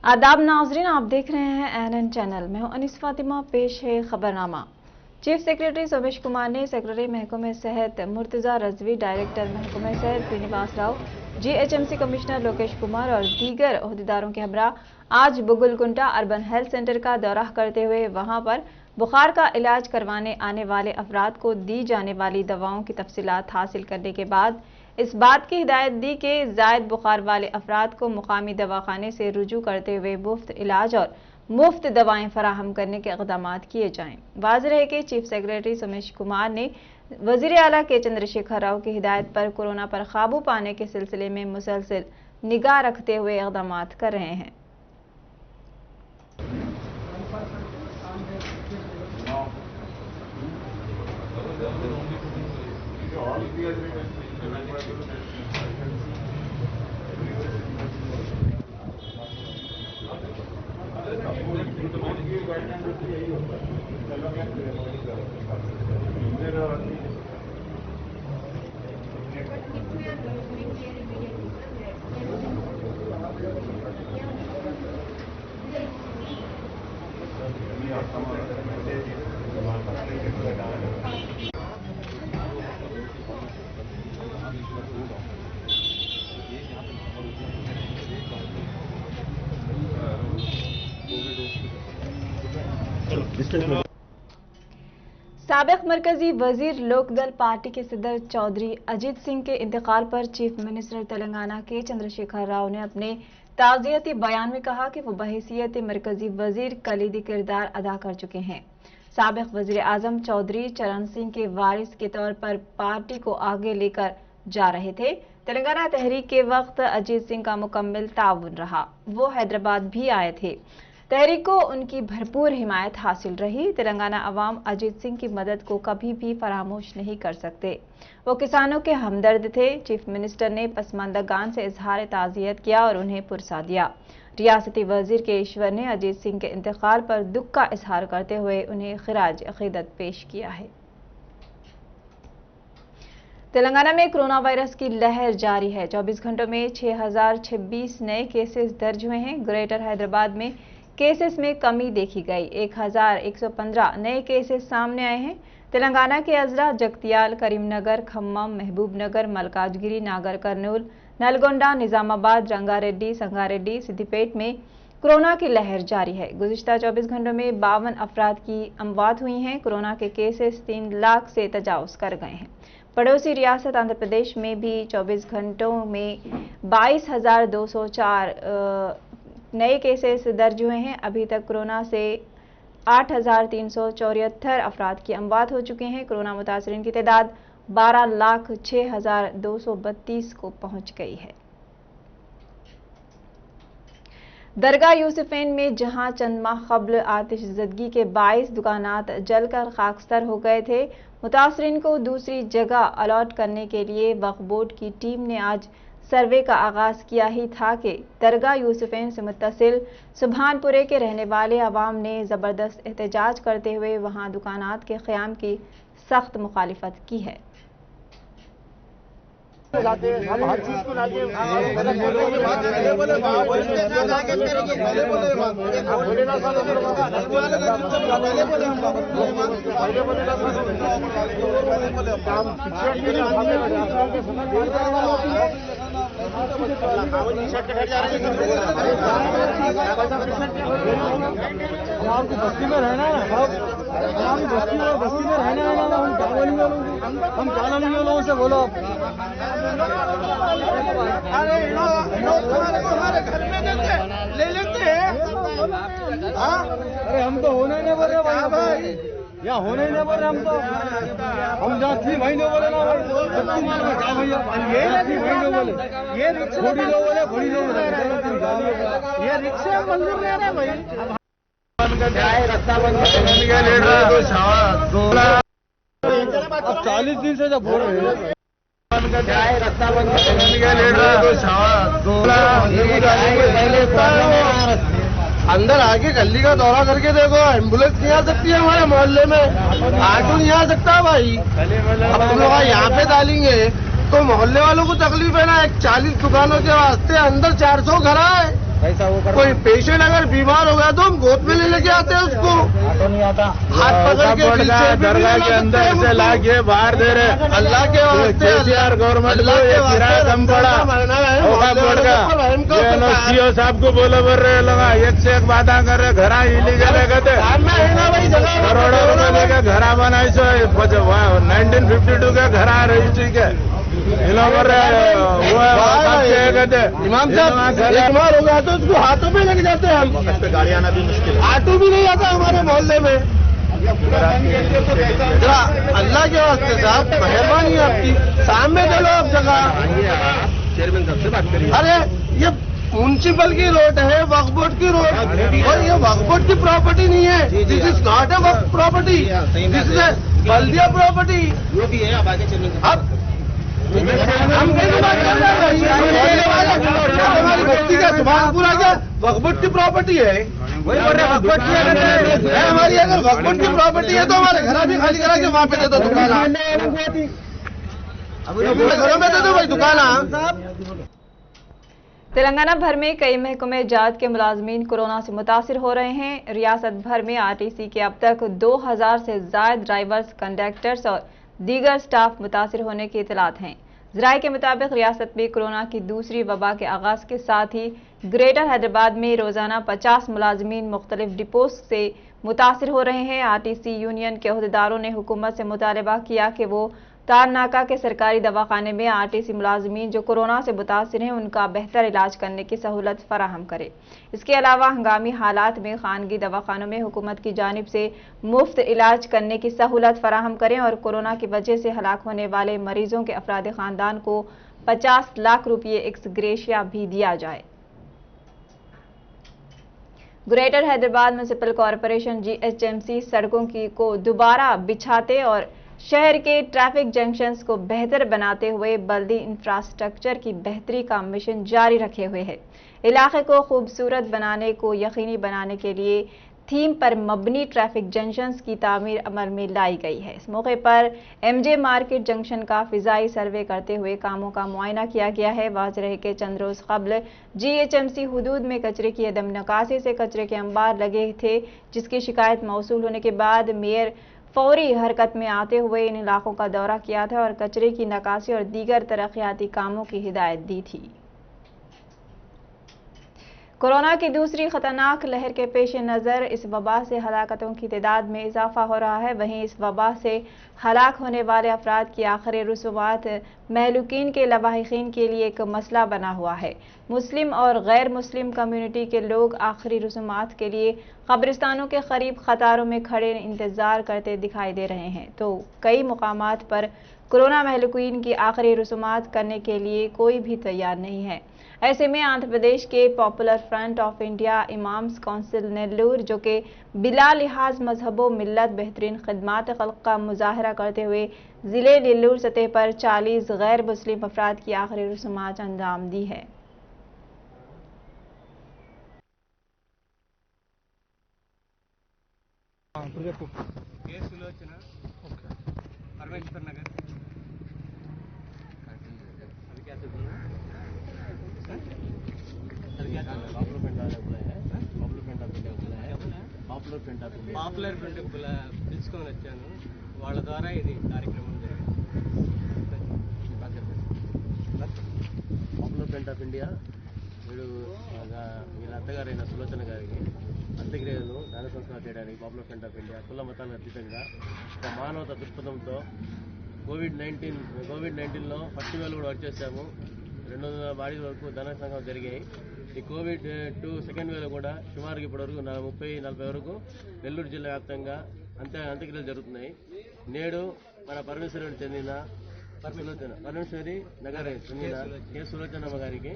आदाब नाजरीन, आप देख रहे हैं एनएन चैनल। मैं हूं अनीस फातिमा। पेश है खबरनामा। चीफ सेक्रेटरी सोमेश कुमार ने सेक्रेटरी महकमे सेहत मुर्तजा रजवी, डायरेक्टर महकमे सेहत श्रीनिवास राव, जीएचएमसी कमिश्नर लोकेश कुमार और दीगर ओहदेदारों के हमरा आज बुगुलकुंटा अर्बन हेल्थ सेंटर का दौरा करते हुए वहां पर बुखार का इलाज करवाने आने वाले अफराद को दी जाने वाली दवाओं की तफसीलात हासिल करने के बाद इस बात की हिदायत दी कि जायद बुखार वाले अफराद को मुकामी दवाखाने से रुजू करते हुए मुफ्त इलाज और मुफ्त दवाएं फराहम करने के इक़दाम किए जाएं। वाज़ेह है कि चीफ सेक्रेटरी सोमेश कुमार ने वज़ीर आला के चंद्रशेखर राव की हिदायत पर कोरोना पर काबू पाने के सिलसिले में मुसलसल निगाह रखते हुए इक़दाम कर रहे हैं। साबिक मरकजी वजीर लोकदल पार्टी के सदर चौधरी अजीत सिंह के इंतकाल पर चीफ मिनिस्टर तेलंगाना के चंद्रशेखर राव ने अपने ताज़ियती बयान में कहा कि वो बहैसियत मरकजी वजीर कलीदी किरदार अदा कर चुके हैं। साबिक वजीर आजम चौधरी चरण सिंह के वारिस के तौर पर पार्टी को आगे लेकर जा रहे थे। तेलंगाना तहरीक के वक्त अजीत सिंह का मुकम्मल ताउन रहा। वो हैदराबाद भी आए थे। तहरीक को उनकी भरपूर हिमायत हासिल रही। तेलंगाना अवाम अजीत सिंह की मदद को कभी भी फरामोश नहीं कर सकते। वो किसानों के हमदर्द थे। चीफ मिनिस्टर ने पसमानदगान से इजहार ताज़ियत किया और उन्हें पुरसा दिया। रियासती वजीर के ईश्वर ने अजीत सिंह के इंतकाल पर दुख का इजहार करते हुए उन्हें खिराज अकीदत पेश किया है। तेलंगाना में कोरोना वायरस की लहर जारी है। 24 घंटों में 6026 नए केसेस दर्ज हुए हैं। ग्रेटर हैदराबाद में केसेस में कमी देखी गई। 1115 नए केसेस सामने आए हैं। तेलंगाना के अजला जगतियाल, करीमनगर, खम्मम, महबूबनगर, मलकाजगिरी, नागर कर्नूल, नलगोंडा, निजामाबाद, रंगारेड्डी, संगारेड्डी, सिद्दीपेट में कोरोना की लहर जारी है। गुज़िश्ता 24 घंटों में 52 अफराद की अमवात हुई हैं। कोरोना के केसेस 3 लाख से तजावुज़ कर गए हैं। पड़ोसी रियासत आंध्र प्रदेश में भी 24 घंटों में 22,204 नए केसेस दर्ज हुए हैं। अभी तक कोरोना से 8,374 अफराद की अमवात हो चुके हैं। कोरोना मुतासरीन की तादाद 12,06,232 को पहुंच गई है। दरगाह यूसुफैन में जहां चंद माह कब्ल आतिशज़दगी के बाइस दुकानात जलकर खाकस्तर हो गए थे, मुतासरीन को दूसरी जगह अलॉट करने के लिए वक्फ बोर्ड की टीम ने आज सर्वे का आगाज किया ही था कि दरगाह यूसुफैन से मुत्तसिल सुभानपुरे के रहने वाले अवाम ने ज़बरदस्त एहतजाज करते हुए वहां दुकानात के क़याम की सख्त मुखालिफत की है। हम हर चीज को लाके बस्ती में रहना है, बस्ती में रहना है ना, हम क्या नाम लोगों से बोलो। अरे हमारे घर में ले लेते हैं। अरे हम तो होने नहीं बोल रहे भाई, या होने नहीं बोल रहे हम तो। हम जहाँ 3 महीने बोले ना भाई, क्या भैया ये बोले, ये रिक्शा बड़ी लोग बोले, बड़ी लोग ये रिक्शा मंजूर नहीं है भाई। रास्ता बंद अब 40 दिन से जब बोल रहे हैं रास्ता बंद अंदर आके गली का दौरा करके देखो, एम्बुलेंस नहीं आ सकती है हमारे मोहल्ले में, ऑटो नहीं आ सकता भाई। अब तुम लोग यहाँ पे डालेंगे तो मोहल्ले वालों को तकलीफ है ना। 40 दुकानों के वास्ते अंदर 400 घर है। कैसा वो कर कोई पेशेंट अगर बीमार हो गया तो हम गोद में ले लेके आते हैं उसको, ऑटो नहीं आता। हाथ पकड़ के पीछे भी दरगाह ले के ला अंदर सकते से हैं ला के बाहर दे रहे। अल्लाह के वास्ते, केसीआर गवर्नमेंट को अल्लाह के ये किराया वास्ते कम पड़ा। महीना है, औखा मोहल्ले पड़ वालों का पर रहम करो ये लोग सरकार। सीओ साहब को बोले बोल रहे लगा एक से एक बात कर रहे, घर इलीगल है कहते, सामने है ना भाई जगह, करोड़ों रुपए लेके घर बनाई सो 1952 के घर रजिस्ट्री के इन लोग वो कहते। इमाम साहब बीमार हो गया तो उसको हाथों में लेके जाते हैं हम, गाड़ी आना भी मुश्किल है। ऑटो भी नहीं आता हमारे मोहल्ले में। अल्लाह के वास्ते साहब मेहरबानी है आपकी, सामने दे लो आप जगह। चेयरमैन साहब से बात करिए। अरे ये म्यूनसिपल की रोड है, वक्फ बोर्ड की रोड, और ये वक्फ बोर्ड की प्रॉपर्टी नहीं है। This is not a Waqf property, this is baldia property. जो भी है आप आगे चेयरमैन अब हम कैसे बात कर रहे हैं? हमारी बस्ती का सुभानपुरा का वक्फ बोर्ड की प्रॉपर्टी है, वही बोल रहे हैं वक्फ बोर्ड की है हमारी। अगर वक्फ बोर्ड की प्रॉपर्टी है तो हमारे घर भी खाली करा के वहाँ पे दे दो दुकान, घरों में दे दो भाई दुकान। तेलंगाना भर में कई महकमे जात के मुलाजमीन कोरोना से मुतासिर हो रहे हैं। रियासत भर में आरटीसी के अब तक 2000 से ज्यादा ड्राइवर्स, कंडक्टर्स और दीगर स्टाफ मुतासिर होने की इतलात हैं। ज़राए के मुताबिक रियासत में कोरोना की दूसरी वबा के आगाज के साथ ही ग्रेटर हैदराबाद में रोजाना 50 मुलाजमीन मुख्तलिफ डिपोज से मुतासिर हो रहे हैं। आरटीसी यूनियन के अहदेदारों ने हुकूमत से मुतालबा किया कि वो तारनाका के सरकारी दवाखाने में आरटीसी मुलाजमीन जो कोरोना से मुतासिर हैं उनका बेहतर इलाज करने की सहूलत फराहम करे। इसके अलावा हंगामी हालात में खानगी दवाखानों में हुकूमत की जानिब से मुफ्त इलाज करने की सहूलत फराहम करें और कोरोना की वजह से हलाक होने वाले मरीजों के अफराद खानदान को 50 लाख रुपये एक्स ग्रेशिया भी दिया जाए। Greater Hyderabad municipal corporation GHMC सड़कों को दोबारा बिछाते और शहर के ट्रैफिक जंक्शंस को बेहतर बनाते हुए बल्दी इंफ्रास्ट्रक्चर की बेहतरी का मिशन जारी रखे हुए है। इलाके को खूबसूरत बनाने को यकीनी बनाने के लिए थीम पर मबनी ट्रैफिक जंक्शंस की तामीर अमल में लाई गई है। इस मौके पर MJ मार्केट जंक्शन का फिजाई सर्वे करते हुए कामों का मुआयना किया गया है। वाज़ेह रहे कि चंद रोज कबल GHMC हुदूद में कचरे की अदम निकासी से कचरे के अंबार लगे थे, जिसकी शिकायत मौसूल होने के बाद मेयर फौरी हरकत में आते हुए इन इलाकों का दौरा किया था और कचरे की निकासी और दीगर तरक्याती कामों की हिदायत दी थी। कोरोना की दूसरी खतरनाक लहर के पेश नज़र इस वबा से हलाकतों की तादाद में इजाफा हो रहा है। वहीं इस वबा से हलाक होने वाले अफराद की आखिरी रसूमात महलूकीन के लवाहिकीन के लिए एक मसला बना हुआ है। मुस्लिम और गैर मुस्लिम कम्युनिटी के लोग आखिरी रसूमात के लिए कब्रिस्तानों के करीब कतारों में खड़े इंतजार करते दिखाई दे रहे हैं, तो कई मुकामात पर कोरोना महलूकीन की आखिरी रसूमात करने के लिए कोई भी तैयार नहीं है। ऐसे में आंध्र प्रदेश के popular front of India imams council Nellore, जो कि बिला लिहाज मजहबो मिल्लत बेहतरीन खिदमात खल्क का मुजाहरा करते हुए जिले नेल्लूर सतह पर 40 गैर मुस्लिम अफराद की आखिरी रसूमात अंजाम दी है। परमेश्वर नगर పాపులర్ ఫ్రంట్ పిలుచుకొని వచ్చాను, వాళ్ళ ద్వారా ఇది కార్యక్రమం జరిగింది. పాపులర్ ఫ్రంట్ ఆఫ్ ఇండియా వీళ్ళ అత్తగారైన సులోచన గారికి అంత్యక్రియలు దాన సంస్కారం చేయడానికి పాపులర్ ఫ్రంట్ ఆఫ్ ఇండియా కుల మతాలకు అతీతంగా ఒక మానవత దృక్పథంతో కోవిడ్-19లో ఫస్ట్ వేవ్ కూడా వర్క్ చేశాము. 200 బాడీ వరకు ధన సంఘం జరిగాయి. ఈ కోవిడ్-2 సెకండ్ వేవ్ కూడా సుమారుగా ఇప్పటివరకు 30-40 వరకు నెల్లూరు జిల్లా వ్యాప్తంగా అంత్యక్రియలు జరుగుతున్నాయి. నేడు మన పరమేశ్వరి చెందిన పరమేశ్వరి నగర్ చెందిన కె సులోచనమ్మ గారికి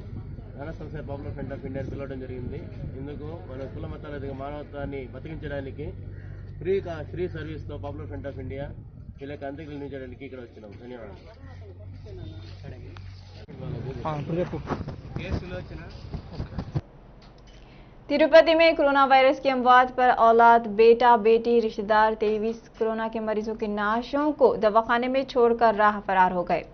ధన సంస్థ పాపులర్ ఫ్రంట్ ఆఫ్ ఇండియా పిలవడం జరిగింది. ఇందుకు మన కుల మతాల మానవత్వాన్ని బతికించడానికి ఫ్రీ సర్వీస్తో పాపులర్ ఫ్రంట్ ఆఫ్ ఇండియా వీళ్ళకి అంత్యక్రియలు నిర్వహించడానికి ఇక్కడ వచ్చినాం. ధన్యవాదాలు. तिरुपति में कोरोना वायरस की अमवात पर औलाद, बेटा बेटी, रिश्तेदार 23 कोरोना के मरीजों की नाशों को दवाखाने में छोड़कर राह फरार हो गए।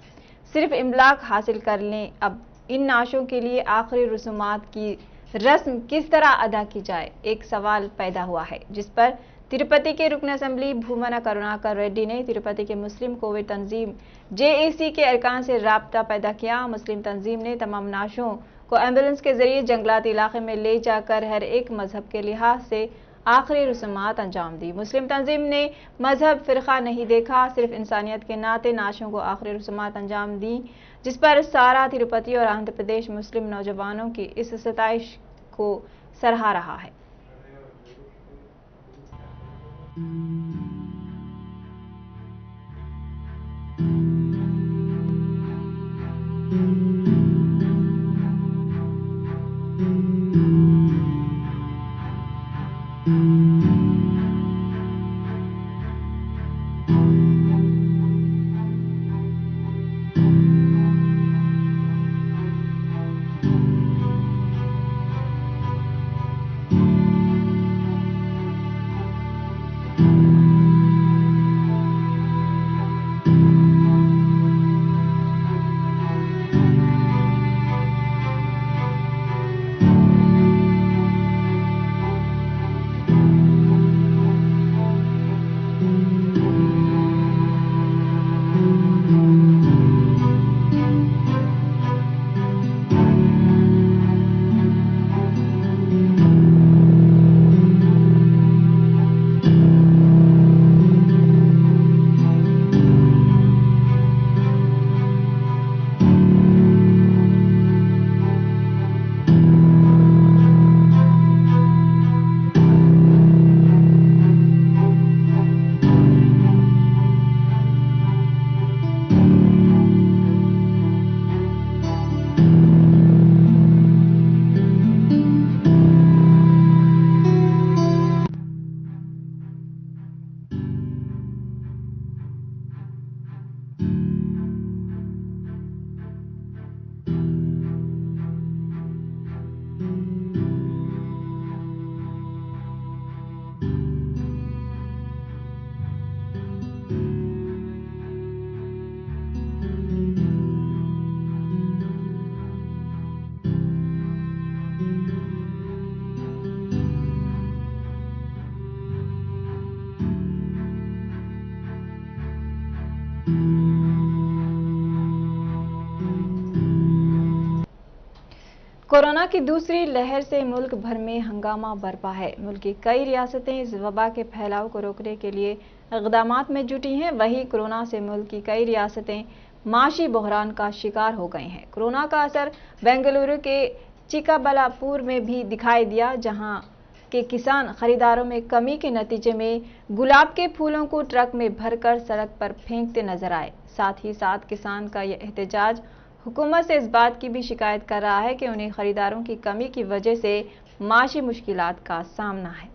सिर्फ इमलाक हासिल कर लें। अब इन नाशों के लिए आखिरी रसूमात की रस्म किस तरह अदा की जाए, एक सवाल पैदा हुआ है, जिस पर तिरुपति के रुकन असेंबली भूमना करुणाकर रेड्डी ने तिरुपति के मुस्लिम कोविड तंजीम JAC के अरकान से राब्ता पैदा किया। मुस्लिम तंजीम ने तमाम नाशों को एम्बुलेंस के जरिए जंगलाती इलाके में ले जाकर हर एक मजहब के लिहाज से आखिरी रस्मात अंजाम दी। मुस्लिम तंजीम ने मजहब फिरका नहीं देखा, सिर्फ इंसानियत के नाते नाशों को आखिरी रस्मात अंजाम दी, जिस पर सारा तिरुपति और आंध्र प्रदेश मुस्लिम नौजवानों की इस सताइश को सराहा रहा है। कोरोना की दूसरी लहर से मुल्क भर में हंगामा बरपा है। मुल्क की कई रियासतें इस वबा के फैलाव को रोकने के लिए इक़दामात में जुटी हैं। वहीं कोरोना से मुल्क की कई रियासतें माशी बहरान का शिकार हो गई हैं। कोरोना का असर बेंगलुरु के चिकाबल्लापुर में भी दिखाई दिया, जहां के किसान खरीदारों में कमी के नतीजे में गुलाब के फूलों को ट्रक में भरकर सड़क पर फेंकते नजर आए। साथ ही साथ किसान का यह एहतजाज हुकूमत से इस बात की भी शिकायत कर रहा है कि उन्हें खरीदारों की कमी की वजह से माशी मुश्किलात का सामना है।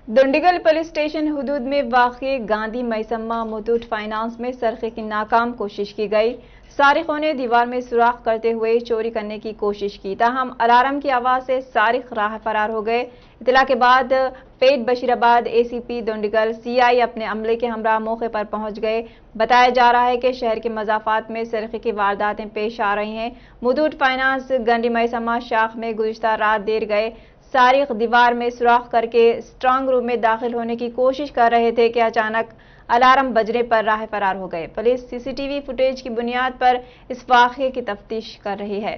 दुंडिगल पुलिस स्टेशन हुदूद में वाक़े गांधी मैसम्मा मुथूट फाइनेंस में सरखे की नाकाम कोशिश की गई। सारिकों ने दीवार में सुराख करते हुए चोरी करने की कोशिश की, ताहम अलार्म की आवाज से सारिक राह फरार हो गए। इतला के बाद पेट बशीराबाद ACP दुंडिगल CI अपने अमले के हमरा मौके पर पहुंच गए। बताया जा रहा है कि शहर के मजाफात में सरखे की वारदातें पेश आ रही हैं। मुथूट फाइनेंस गांधी मैसम्मा शाख में गुज़िश्ता रात देर गए सारिक दीवार में सुराख करके स्ट्रांग रूम में दाखिल होने की कोशिश कर रहे थे कि अचानक अलार्म बजने पर राह फरार हो गए। पुलिस CCTV फुटेज की बुनियाद पर इस वाक़े की तफ्तीश कर रही है।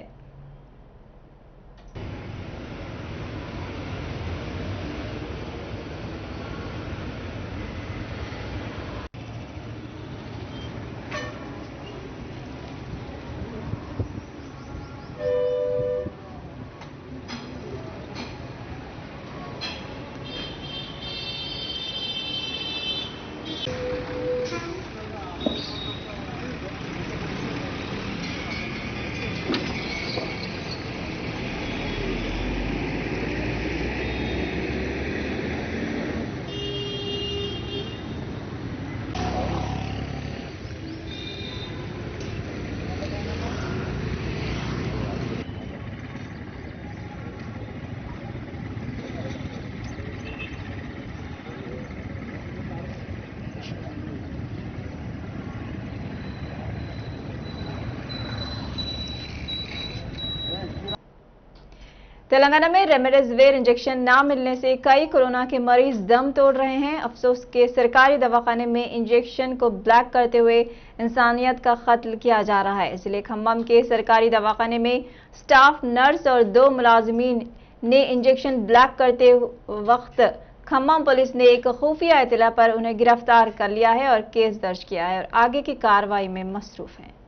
तेलंगाना में रेमडेसिविर इंजेक्शन ना मिलने से कई कोरोना के मरीज दम तोड़ रहे हैं। अफसोस के सरकारी दवाखाने में इंजेक्शन को ब्लैक करते हुए इंसानियत का कत्ल किया जा रहा है। इसलिए खम्मम के सरकारी दवाखाने में स्टाफ नर्स और 2 मुलाजिमीन ने इंजेक्शन ब्लैक करते वक्त खम्मम पुलिस ने एक खुफिया इत्तला पर उन्हें गिरफ्तार कर लिया है और केस दर्ज किया है और आगे की कार्रवाई में मसरूफ है।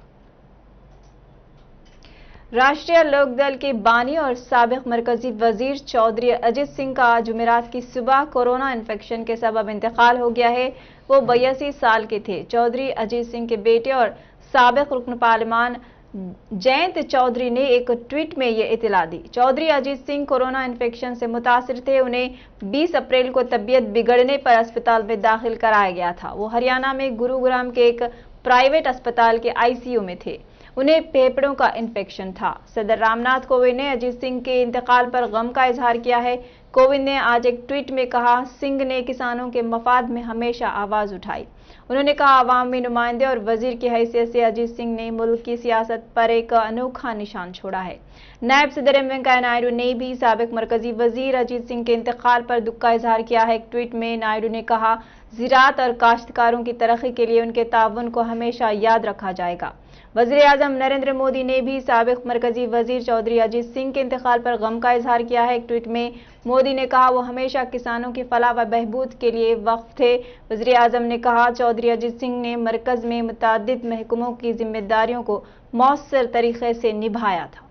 राष्ट्रीय लोकदल के बानी और साबिक मरकजी वजीर चौधरी अजीत सिंह का आज जुमेरात की सुबह कोरोना इन्फेक्शन के सबब इंतकाल हो गया है। वो 82 साल के थे। चौधरी अजीत सिंह के बेटे और साबिक रुकन पार्लिमान जयंत चौधरी ने एक ट्वीट में ये इत्तला दी। चौधरी अजीत सिंह कोरोना इन्फेक्शन से मुतासिर थे। उन्हें 20 अप्रैल को तबीयत बिगड़ने पर अस्पताल में दाखिल कराया गया था। वो हरियाणा में गुरुग्राम के एक प्राइवेट अस्पताल के आईसीयू में थे। उन्हें फेफड़ों का इन्फेक्शन था। सदर रामनाथ कोविंद ने अजीत सिंह के इंतकाल पर गम का इजहार किया है। कोविंद ने आज एक ट्वीट में कहा, सिंह ने किसानों के मफाद में हमेशा आवाज उठाई। उन्होंने कहा, अवामी नुमाइंदे और वजीर की हैसियत से अजीत सिंह ने मुल्क की सियासत पर एक अनोखा निशान छोड़ा है। नायब सदर एम वेंकैया नायडू ने भी साबिक मरकजी वजीर अजीत सिंह के इंतकाल पर दुख का इजहार किया है। एक ट्वीट में नायडू ने कहा, ज़राअत और काश्तकारों की तरक्की के लिए उनके ताउन को हमेशा याद रखा जाएगा। वज़ीर आज़म नरेंद्र मोदी ने भी साबिक मरकजी वजीर चौधरी अजीत सिंह के इंतकाल पर गम का इजहार किया है। एक ट्वीट में मोदी ने कहा, वो हमेशा किसानों की फलाह व बहबूद के लिए वक्फ थे। वज़ीर आज़म ने कहा, चौधरी अजीत सिंह ने मरकज में मुतअद्दिद महकमों की जिम्मेदारियों को मौसर तरीके से निभाया था।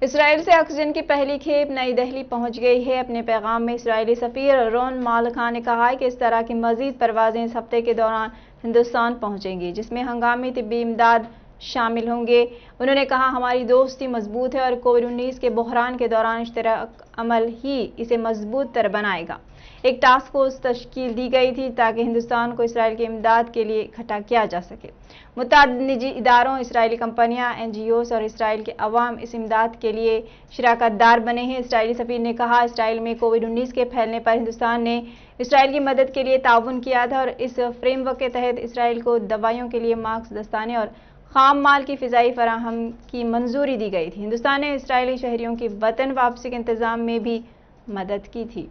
इसराइल से ऑक्सीजन की पहली खेप नई दिल्ली पहुंच गई है। अपने पैगाम में इसराइली सफीर रोन मालखा ने कहा है कि इस तरह की मजीद परवाजें इस हफ्ते के दौरान हिंदुस्तान पहुंचेंगी, जिसमें हंगामी तिब्बी इमदाद शामिल होंगे। उन्होंने कहा, हमारी दोस्ती मजबूत है और कोविड-19 के बहरान के दौरान इश्तराक अमल ही इसे मजबूत तर बनाएगा। एक टास्क फोर्स तश्कील दी गई थी ताकि हिंदुस्तान को इसराइल की इमदाद के लिए इकट्ठा किया जा सके। मुतअद्दिद निजी इदारों, इसराइली कंपनियां, एनजीओस और इसराइल के अवाम इस इमदाद के लिए शराकतदार बने हैं। इसराइली सफीर ने कहा, इसराइल में कोविड-19 के फैलने पर हिंदुस्तान ने इसराइल की मदद के लिए ताउन किया था और इस फ्रेमवर्क के तहत इसराइल को दवाइयों के लिए मास्क, दस्ताने और खाम माल की फिजाई फराहम की मंजूरी दी गई थी। हिंदुस्तान ने इसराइली शहरियों की वतन वापसी के इंतजाम में भी मदद की थी।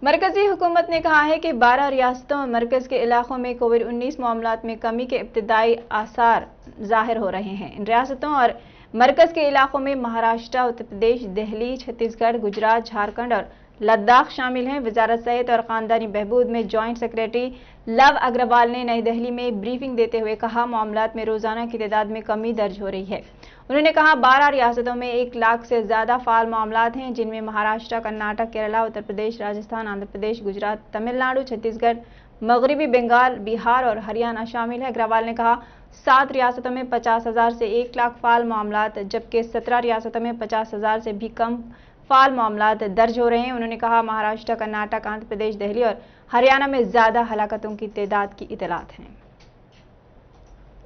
मरकजी हुकूमत ने कहा है कि 12 रियासतों और मरकज के इलाकों में कोविड-19 मामलात में कमी के इब्तिदाई आसार जाहिर हो रहे हैं। इन रियासतों और मरकज के इलाकों में महाराष्ट्र, उत्तर प्रदेश, दिल्ली, छत्तीसगढ़, गुजरात, झारखंड और लद्दाख शामिल हैं। वजारत सेहत और खानदानी बहबूद में जॉइंट सेक्रेटरी लव अग्रवाल ने नई दिल्ली में ब्रीफिंग देते हुए कहा, मामलात में रोजाना की तादाद में कमी दर्ज हो रही है। उन्होंने कहा, 12 रियासतों में 1 लाख से ज्यादा फाल मामलात हैं, जिनमें महाराष्ट्र, कर्नाटक, केरला, उत्तर प्रदेश, राजस्थान, आंध्र प्रदेश, गुजरात, तमिलनाडु, छत्तीसगढ़, मगरबी बंगाल, बिहार और हरियाणा शामिल है। अग्रवाल ने कहा, 7 रियासतों में 50,000 से 1 लाख फाल मामलात, जबकि 17 रियासतों में 50,000 से भी कम फाल मामलात दर्ज हो रहे हैं। उन्होंने कहा, महाराष्ट्र, कर्नाटक, आंध्र प्रदेश, दिल्ली और हरियाणा में ज्यादा हलाकतों की तादाद की इतलात हैं।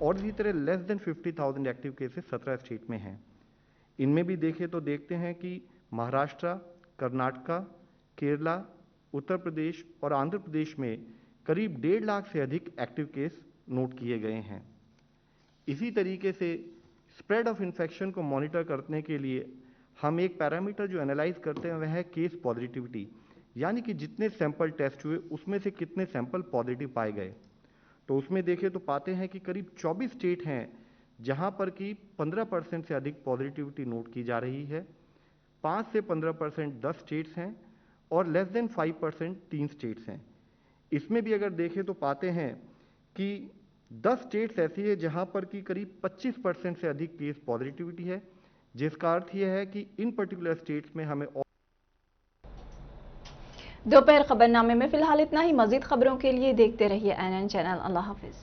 और इसी तरह less than 50,000 active cases 17 state में हैं। इनमें भी देखें तो देखते हैं कि महाराष्ट्र, कर्नाटका, केरला, उत्तर प्रदेश और आंध्र प्रदेश में करीब 1.5 लाख से अधिक एक्टिव केस नोट किए गए हैं। इसी तरीके से स्प्रेड ऑफ इन्फेक्शन को मॉनिटर करने के लिए हम एक पैरामीटर जो एनालाइज करते हैं वह है केस पॉजिटिविटी, यानी कि जितने सैंपल टेस्ट हुए उसमें से कितने सैंपल पॉजिटिव पाए गए। तो उसमें देखें तो पाते हैं कि करीब 24 स्टेट हैं जहां पर कि 15% से अधिक पॉजिटिविटी नोट की जा रही है। 5 से 15% 10 स्टेट्स हैं और लेस देन 5% 3 स्टेट्स हैं। इसमें भी अगर देखें तो पाते हैं कि 10 स्टेट्स ऐसी है जहां पर कि करीब 25% से अधिक केस पॉजिटिविटी है, जिसका अर्थ यह है कि इन पर्टिकुलर स्टेट्स में हमें दोपहर खबरनामे में फिलहाल इतना ही। मजीद खबरों के लिए देखते रहिए NN चैनल। अल्लाह हाफिज।